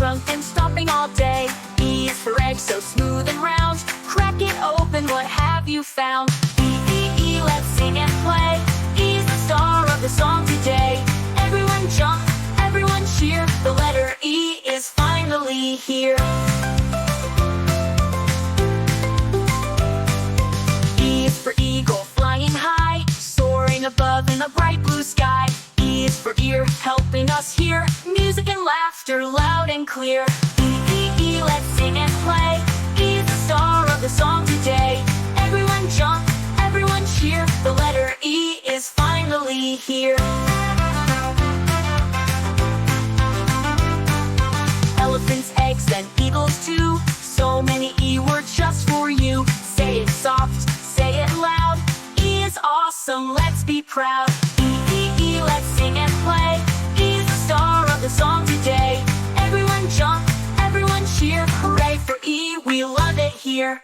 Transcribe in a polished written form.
trunk and stomping all day. E is for egg, so smooth and round. Crack it open, what have you found? E, E, E, let's sing and play. E is the star of the song today. Everyone jump, everyone cheer. The letter E is finally here. E is for eagle, flying high, soaring above in the bright blue sky. E is for ear, helping us hear music and laughter loud and clear. E, E, E, let's sing and play. E is the star of the song today. Everyone jump, everyone cheer. The letter E is finally here. Elephants, eggs, and eagles too. So many E words just for you. Say it soft, say it loud. E is awesome, let's be proud. E, E, E, let's sing and play. E is the star of the song today. Everyone jump, everyone cheer. Hooray for E, we love it here.